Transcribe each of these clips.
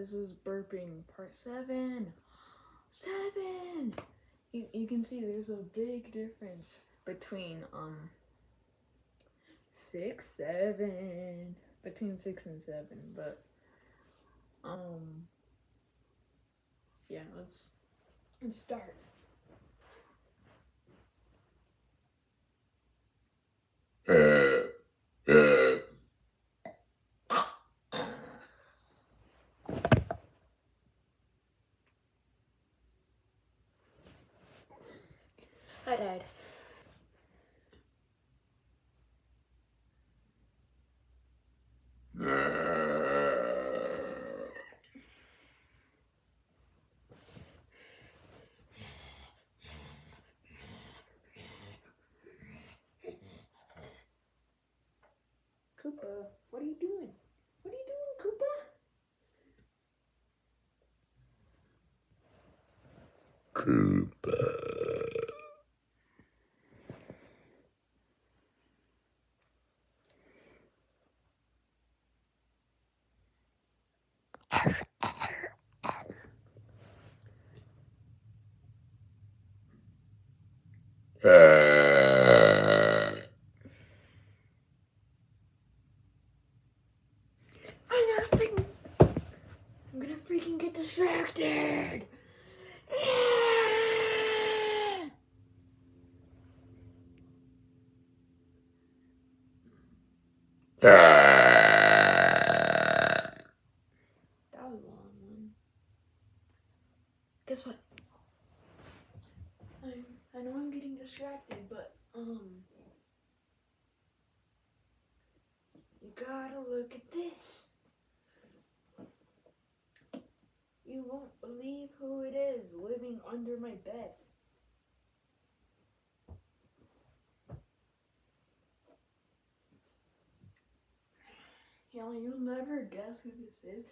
this is burping part 7. 7! You can see there's a big difference between 6, 7. Between 6 and 7, but yeah, let's start. Hi, Dad. Koopa, what are you doing? What are you doing, Koopa? Koopa. I'm gonna freaking get distracted. That was a long one. Guess what? I know I'm getting distracted, but you gotta look at this. You won't believe who it is living under my bed. Yeah, you'll never guess who this is.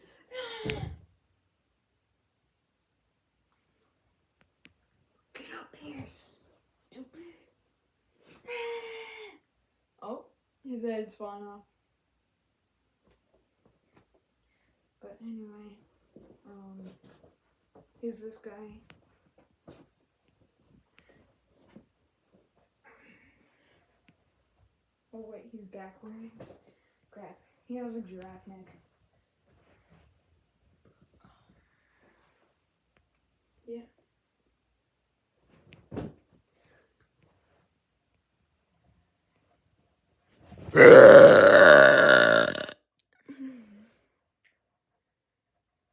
Get up here, stupid. Oh, his head's falling off. But anyway, here's this guy. Oh wait, he's backwards. Crap, he has a giraffe neck. Yeah.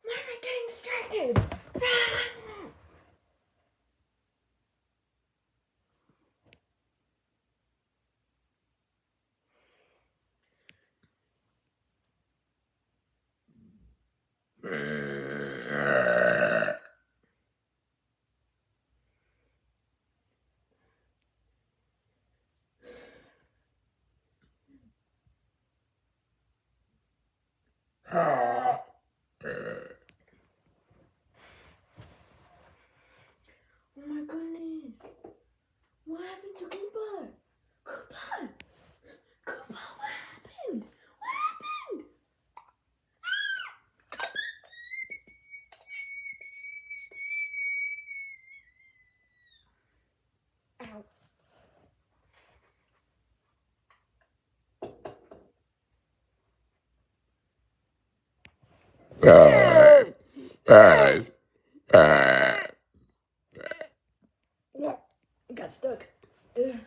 Why am I getting distracted? Oh my goodness. What happened to Koopa? Koopa! Koopa, what happened? What happened? Ow. It got stuck. Ugh.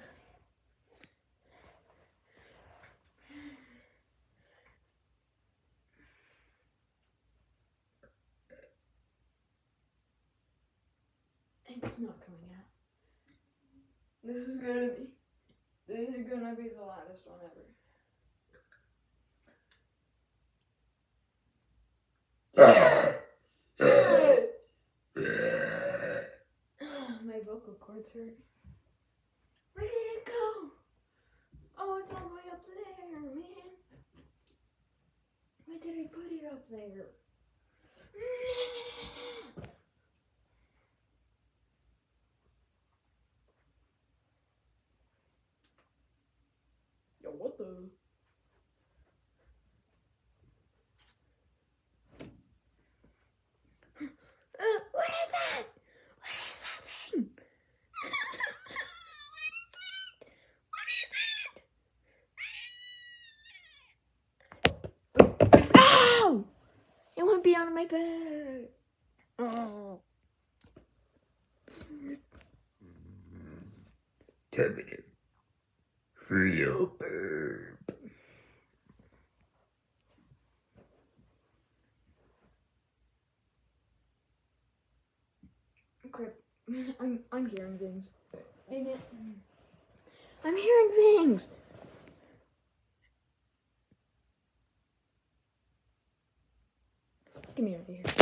It's not coming out. This is gonna be the loudest one ever. My vocal cords hurt. Where did it go? Oh, it's all the way up there, man. Why did I put it up there? Yo, what the? down on my bed. Oh. Time for your burp. Crap. I'm hearing things. Dang it. I'm hearing things. Get me out of here.